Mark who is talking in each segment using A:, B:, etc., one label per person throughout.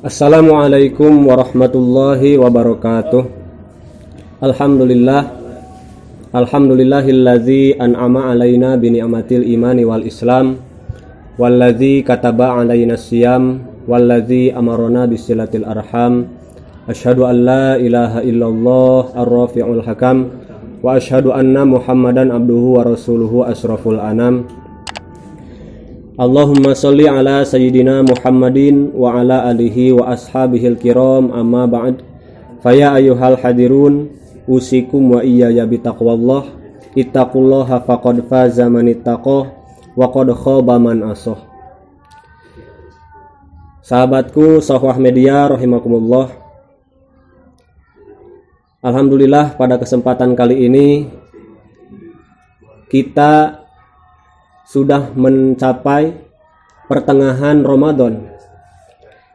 A: Assalamualaikum warahmatullahi wabarakatuh. Alhamdulillahillazi an'ama alaina bi ni'matil imani wal islam wallazi kataba alaina siyam wallazi amarona bisilatil arham. Asyhadu an la ilaha illallah ar-rafi'ul hakam wa asyhadu anna muhammadan abduhu wa rasuluhu asraful anam. Allahumma sholli ala sayyidina Muhammadin wa ala alihi wa ashabihil kiram, amma ba'd. Faya ayyuhal hadirun, usikum wa iyaya bitaqwallah. Ittaqullaha faqad faza man ittaqah wa qad khaba man asah. Sahabatku Sahwah Media rahimakumullah. Alhamdulillah, pada kesempatan kali ini kita sudah mencapai pertengahan Ramadan,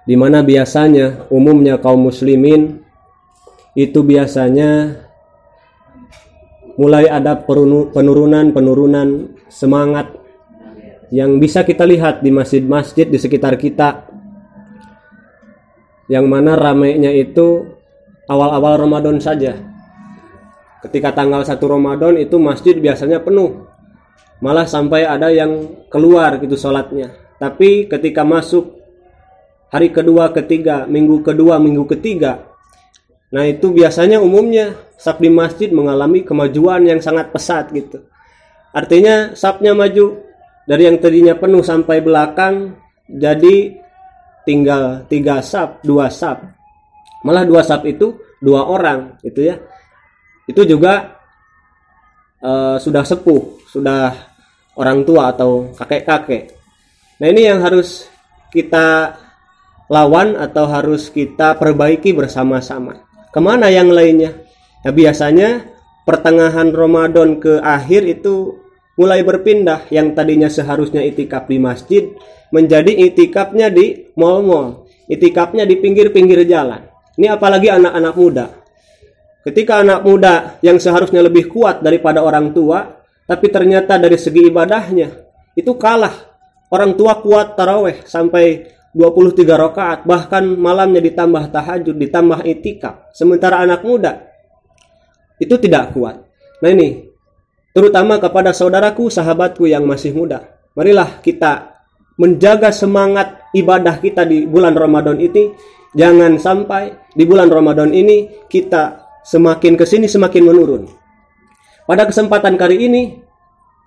A: di mana biasanya umumnya kaum muslimin itu biasanya mulai ada penurunan semangat yang bisa kita lihat di masjid-masjid di sekitar kita, yang mana ramainya itu awal-awal Ramadan saja. Ketika tanggal 1 Ramadan itu masjid biasanya penuh, malah sampai ada yang keluar gitu sholatnya. Tapi ketika masuk hari kedua, ketiga, minggu kedua, minggu ketiga, nah itu biasanya umumnya saf di masjid mengalami kemajuan yang sangat pesat gitu. Artinya safnya maju dari yang tadinya penuh sampai belakang, jadi tinggal 3 saf, 2 saf. Malah 2 saf itu 2 orang gitu ya. Itu juga sudah sepuh, sudah orang tua atau kakek-kakek. Nah, ini yang harus kita lawan atau harus kita perbaiki bersama-sama. Kemana yang lainnya? Nah, biasanya pertengahan Ramadan ke akhir itu mulai berpindah. Yang tadinya seharusnya itikaf di masjid menjadi itikafnya di mal-mal, itikafnya di pinggir-pinggir jalan. Ini apalagi anak-anak muda. Ketika anak muda yang seharusnya lebih kuat daripada orang tua, tapi ternyata dari segi ibadahnya itu kalah. Orang tua kuat taraweh sampai 23 rakaat, bahkan malamnya ditambah tahajud, ditambah itikaf. Sementara anak muda itu tidak kuat. Nah, ini terutama kepada saudaraku, sahabatku yang masih muda. Marilah kita menjaga semangat ibadah kita di bulan Ramadan ini. Jangan sampai di bulan Ramadan ini kita semakin kesini semakin menurun. Pada kesempatan kali ini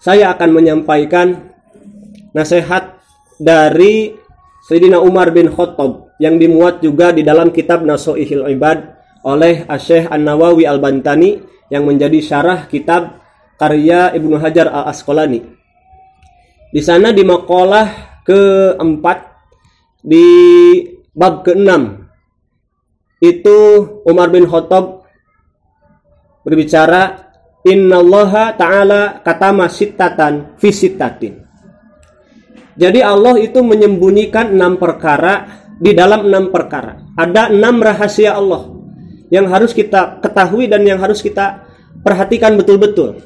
A: saya akan menyampaikan nasihat dari Sayyidina Umar bin Khattab yang dimuat juga di dalam kitab Nasha'ihil Ibad oleh Asy-Syaikh An-Nawawi Al-Bantani yang menjadi syarah kitab karya Ibnu Hajar Al-Asqalani. Di sana di maqalah keempat di bab ke-6 itu Umar bin Khattab berbicara, Innallaha ta'ala katama sittatan fi sittatin. Jadi Allah itu menyembunyikan 6 perkara di dalam 6 perkara. Ada 6 rahasia Allah yang harus kita ketahui dan yang harus kita perhatikan betul-betul.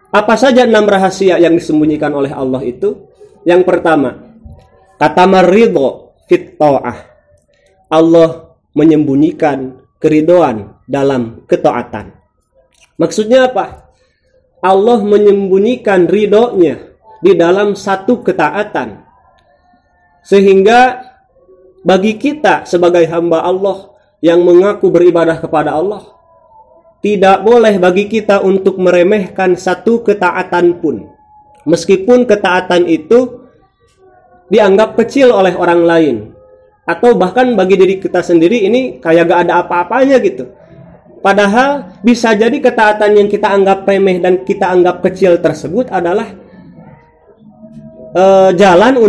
A: Apa saja 6 rahasia yang disembunyikan oleh Allah itu? Yang pertama, katama ridho fit ta'ah. Allah menyembunyikan keridhaan dalam ketaatan. Maksudnya apa? Allah menyembunyikan ridhonya di dalam satu ketaatan, sehingga bagi kita sebagai hamba Allah yang mengaku beribadah kepada Allah, tidak boleh bagi kita untuk meremehkan satu ketaatan pun, meskipun ketaatan itu dianggap kecil oleh orang lain, atau bahkan bagi diri kita sendiri ini kayak gak ada apa-apanya gitu. Padahal bisa jadi ketaatan yang kita anggap remeh dan kita anggap kecil tersebut adalah jalan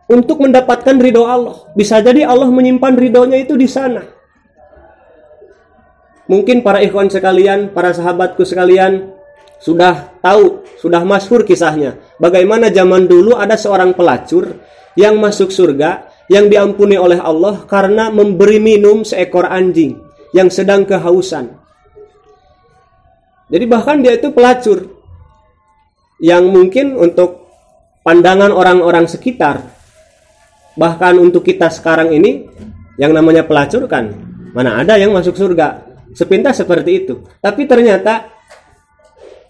A: untuk mendapatkan ridho Allah. Bisa jadi Allah menyimpan ridhonya itu di sana. Mungkin para ikhwan sekalian, para sahabatku sekalian sudah tahu, sudah masyhur kisahnya. Bagaimana zaman dulu ada seorang pelacur yang masuk surga, yang diampuni oleh Allah karena memberi minum seekor anjing yang sedang kehausan. Jadi bahkan dia itu pelacur yang mungkin untuk pandangan orang-orang sekitar Bahkan untuk kita sekarang ini yang namanya pelacur kan, mana ada yang masuk surga sepintas seperti itu. Tapi ternyata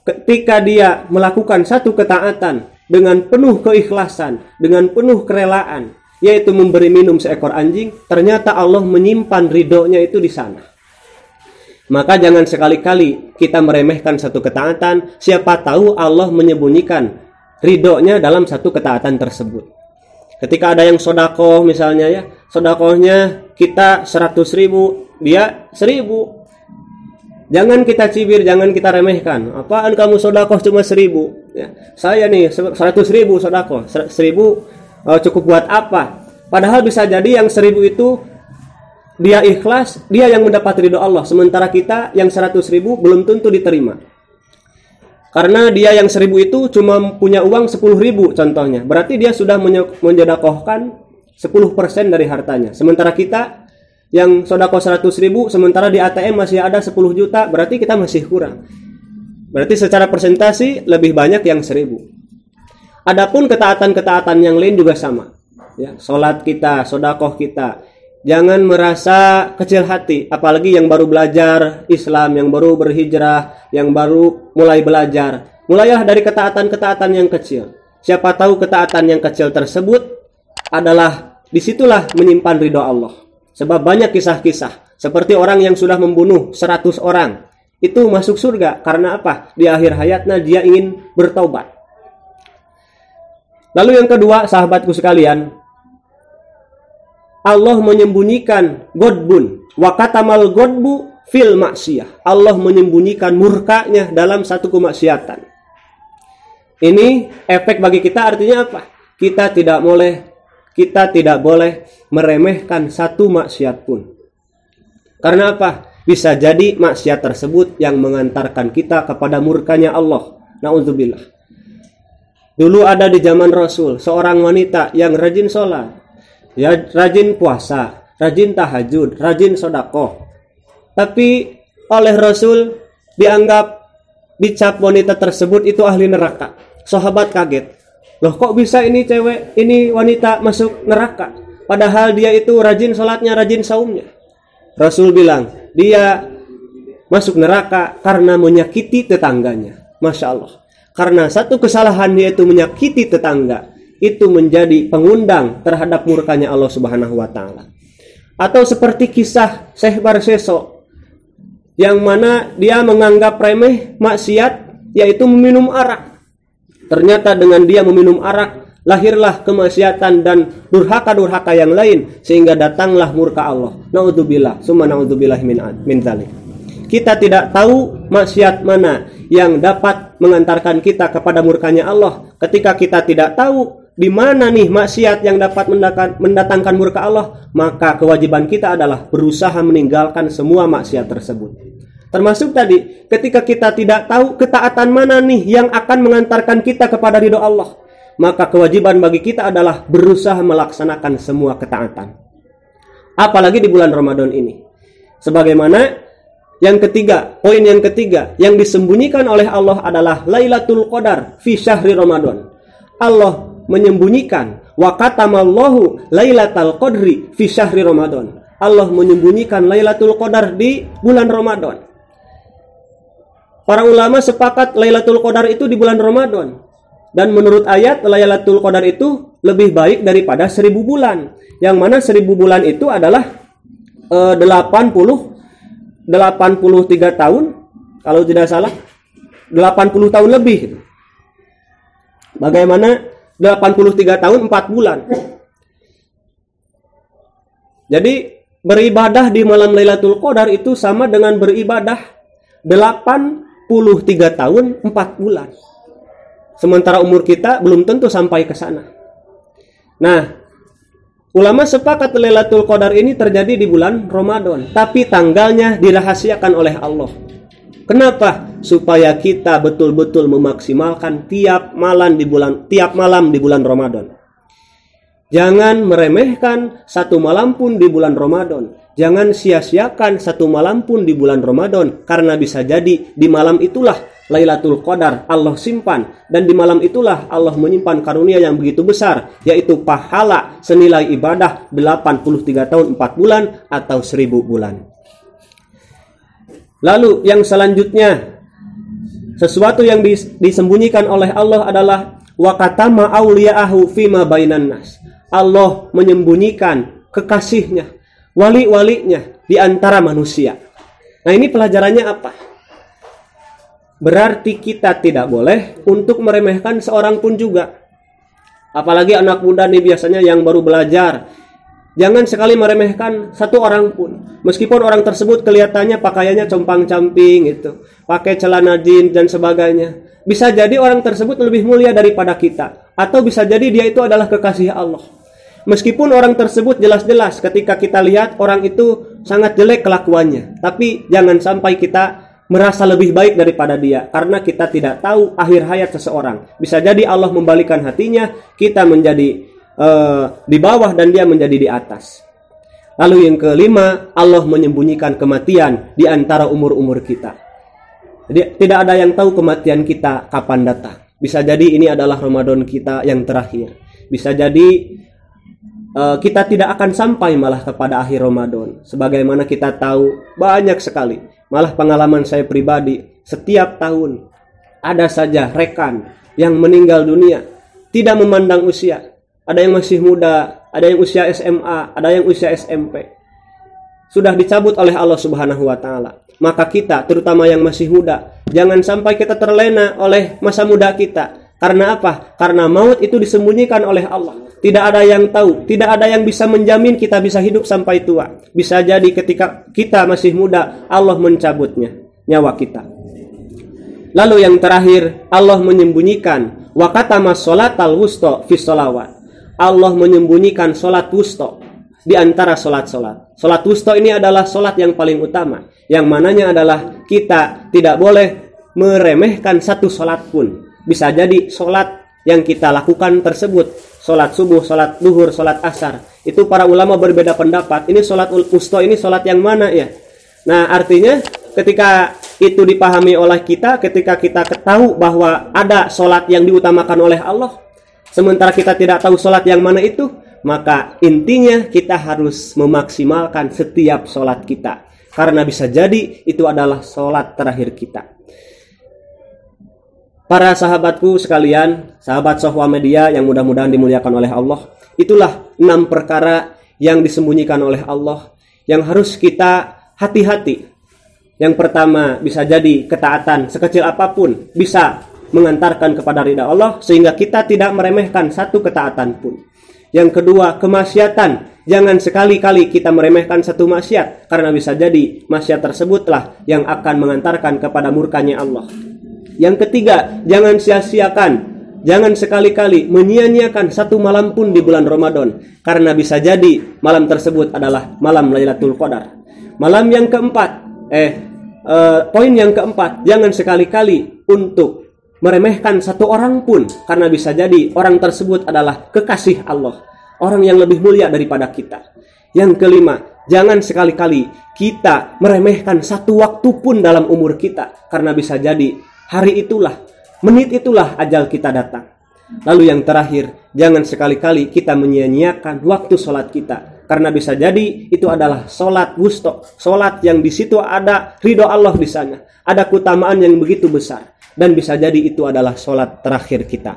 A: ketika dia melakukan satu ketaatan dengan penuh keikhlasan, dengan penuh kerelaan, yaitu memberi minum seekor anjing, ternyata Allah menyimpan ridhonya itu di sana. Maka jangan sekali-kali kita meremehkan satu ketaatan. Siapa tahu Allah menyembunyikan ridhonya dalam satu ketaatan tersebut. Ketika ada yang sodakoh misalnya ya, sodakohnya kita 100.000, dia 1.000. Jangan kita cibir, jangan kita remehkan. Apaan kamu sodakoh cuma 1.000? Ya, saya nih 100.000 sodakoh, 1.000 cukup buat apa? Padahal bisa jadi yang 1.000 itu dia ikhlas, dia yang mendapat ridho Allah. Sementara kita yang 100.000 belum tentu diterima. Karena dia yang 1.000 itu cuma punya uang 10.000 contohnya. Berarti dia sudah menjedakohkan 10% dari hartanya. Sementara kita yang sodakoh 100.000, sementara di ATM masih ada 10 juta, berarti kita masih kurang. Berarti secara persentasi lebih banyak yang 1.000. Adapun ketaatan-ketaatan yang lain juga sama. Ya, sholat kita, sodakoh kita. Jangan merasa kecil hati, apalagi yang baru belajar Islam, yang baru berhijrah, yang baru mulai belajar. Mulailah dari ketaatan-ketaatan yang kecil. Siapa tahu ketaatan yang kecil tersebut adalah disitulah menyimpan ridho Allah. Sebab banyak kisah-kisah seperti orang yang sudah membunuh 100 orang itu masuk surga karena apa? Di akhir hayatnya dia ingin bertaubat. Lalu yang kedua, sahabatku sekalian, Allah menyembunyikan godbun wa katamal godbu fil maksiyah. Allah menyembunyikan murkanya dalam satu kemaksiatan. Ini efek bagi kita, artinya apa? Kita tidak boleh meremehkan satu maksiat pun. Karena apa? Bisa jadi maksiat tersebut yang mengantarkan kita kepada murkanya Allah. Na'udzubillah. Dulu ada di zaman Rasul seorang wanita yang rajin sholat, ya, rajin puasa, rajin tahajud, rajin sedekah. Tapi oleh Rasul dicap wanita tersebut itu ahli neraka. Sahabat kaget. Loh, kok bisa ini wanita masuk neraka? Padahal dia itu rajin sholatnya, rajin saumnya. Rasul bilang, dia masuk neraka karena menyakiti tetangganya. Masya Allah. Karena satu kesalahan dia itu menyakiti tetangga, itu menjadi pengundang terhadap murkanya Allah Subhanahu wa taala. Atau seperti kisah Syekh Barseso yang mana dia menganggap remeh maksiat, yaitu meminum arak. Ternyata dengan dia meminum arak lahirlah kemaksiatan dan durhaka-durhaka yang lain sehingga datanglah murka Allah. Naudzubillah, summa naudzubillah min dzalik. Kita tidak tahu maksiat mana yang dapat mengantarkan kita kepada murkanya Allah. Ketika kita tidak tahu di mana nih maksiat yang dapat mendatangkan murka Allah, maka kewajiban kita adalah berusaha meninggalkan semua maksiat tersebut. Termasuk tadi, ketika kita tidak tahu ketaatan mana nih yang akan mengantarkan kita kepada ridho Allah, maka kewajiban bagi kita adalah berusaha melaksanakan semua ketaatan. Apalagi di bulan Ramadan ini. Sebagaimana poin yang ketiga, yang disembunyikan oleh Allah adalah Lailatul Qadar fi syahri Ramadan. Allah menyembunyikan wa katamallahu Lailatul Qadri fi syahri Ramadan. Allah menyembunyikan Lailatul Qadar di bulan Ramadan. Para ulama sepakat Lailatul Qadar itu di bulan Ramadan. Dan menurut ayat, Lailatul Qadar itu lebih baik daripada 1.000 bulan. Yang mana 1.000 bulan itu adalah 83 tahun, kalau tidak salah 80 tahun lebih. Bagaimana 83 tahun 4 bulan. Jadi beribadah di malam Lailatul Qadar itu sama dengan beribadah 83 tahun 4 bulan. Sementara umur kita belum tentu sampai ke sana. Nah, ulama sepakat Lailatul Qadar ini terjadi di bulan Ramadan, tapi tanggalnya dirahasiakan oleh Allah. Kenapa? Supaya kita betul-betul memaksimalkan tiap malam di bulan Ramadan. Jangan meremehkan satu malam pun di bulan Ramadan. Jangan sia-siakan satu malam pun di bulan Ramadan, karena bisa jadi di malam itulah Lailatul Qadar Allah simpan, dan di malam itulah Allah menyimpan karunia yang begitu besar, yaitu pahala senilai ibadah 83 tahun 4 bulan atau 1000 bulan. Lalu yang selanjutnya, sesuatu yang disembunyikan oleh Allah adalah wa katama auliya'ahu fima bainan nas. Allah menyembunyikan kekasihnya, wali-walinya di antara manusia. Nah, ini pelajarannya apa? Berarti kita tidak boleh untuk meremehkan seorang pun juga. Apalagi anak muda nih biasanya yang baru belajar. Jangan sekali meremehkan satu orang pun. Meskipun orang tersebut kelihatannya pakaiannya compang-camping gitu, pakai celana jeans dan sebagainya. Bisa jadi orang tersebut lebih mulia daripada kita, atau bisa jadi dia itu adalah kekasih Allah. Meskipun orang tersebut jelas-jelas ketika kita lihat orang itu sangat jelek kelakuannya, tapi jangan sampai kita merasa lebih baik daripada dia, karena kita tidak tahu akhir hayat seseorang. Bisa jadi Allah membalikan hatinya, kita menjadi di bawah dan dia menjadi di atas. Lalu yang kelima, Allah menyembunyikan kematian di antara umur-umur kita. Jadi tidak ada yang tahu kematian kita kapan datang. Bisa jadi ini adalah Ramadan kita yang terakhir. Bisa jadi kita tidak akan sampai malah kepada akhir Ramadan. Sebagaimana kita tahu banyak sekali, malah pengalaman saya pribadi, setiap tahun ada saja rekan yang meninggal dunia, tidak memandang usia. Ada yang masih muda, ada yang usia SMA, ada yang usia SMP. Sudah dicabut oleh Allah Subhanahu wa taala. Maka kita, terutama yang masih muda, jangan sampai kita terlena oleh masa muda kita. Karena apa? Karena maut itu disembunyikan oleh Allah. Tidak ada yang tahu, tidak ada yang bisa menjamin kita bisa hidup sampai tua. Bisa jadi ketika kita masih muda, Allah mencabutnya, nyawa kita. Lalu yang terakhir, Allah menyembunyikan wa katama sholatal wusta fi sholawat. Allah menyembunyikan sholat wusta di antara sholat-sholat. Sholat wusta ini adalah sholat yang paling utama, yang mananya adalah kita tidak boleh meremehkan satu sholat pun. Bisa jadi sholat yang kita lakukan tersebut, sholat subuh, sholat duhur, sholat asar, itu para ulama berbeda pendapat. Ini sholat wusta ini sholat yang mana ya? Nah, artinya ketika itu dipahami oleh kita, ketika kita tahu bahwa ada sholat yang diutamakan oleh Allah, sementara kita tidak tahu sholat yang mana itu, maka intinya kita harus memaksimalkan setiap sholat kita. Karena bisa jadi itu adalah sholat terakhir kita. Para sahabatku sekalian, sahabat Sohwa Media yang mudah-mudahan dimuliakan oleh Allah, itulah 6 perkara yang disembunyikan oleh Allah yang harus kita hati-hati. Yang pertama, bisa jadi ketaatan sekecil apapun bisa mengantarkan kepada ridha Allah, sehingga kita tidak meremehkan satu ketaatan pun. Yang kedua, kemaksiatan. Jangan sekali-kali kita meremehkan satu maksiat, karena bisa jadi maksiat tersebutlah yang akan mengantarkan kepada murkanya Allah. Yang ketiga, jangan sia-siakan, jangan sekali-kali menyia-nyiakan satu malam pun di bulan Ramadan, karena bisa jadi malam tersebut adalah malam Lailatul Qadar. Malam yang keempat, poin yang keempat, jangan sekali-kali untuk meremehkan satu orang pun, karena bisa jadi orang tersebut adalah kekasih Allah, orang yang lebih mulia daripada kita. Yang kelima, jangan sekali-kali kita meremehkan satu waktu pun dalam umur kita, karena bisa jadi hari itulah, menit itulah ajal kita datang. Lalu yang terakhir, jangan sekali-kali kita menyia-nyiakan waktu sholat kita, karena bisa jadi itu adalah sholat wusta, sholat yang di situ ada ridho Allah di sana, ada keutamaan yang begitu besar, dan bisa jadi itu adalah sholat terakhir kita.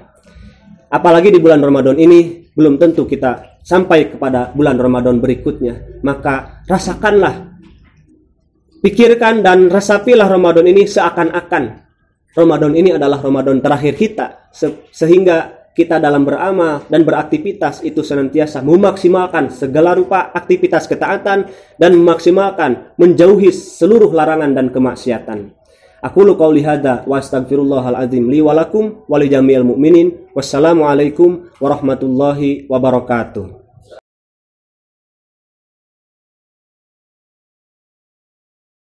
A: Apalagi di bulan Ramadan ini, belum tentu kita sampai kepada bulan Ramadan berikutnya. Maka rasakanlah, pikirkan dan resapilah Ramadan ini seakan-akan Ramadan ini adalah Ramadan terakhir kita, sehingga kita dalam beramal dan beraktivitas itu senantiasa memaksimalkan segala rupa aktivitas ketaatan dan memaksimalkan menjauhi seluruh larangan dan kemaksiatan. Aqulu qauli hadza wa astaghfirullahal azim li wa lakum wa li jami'il mu'minin. Wassalamualaikum warahmatullahi wabarakatuh.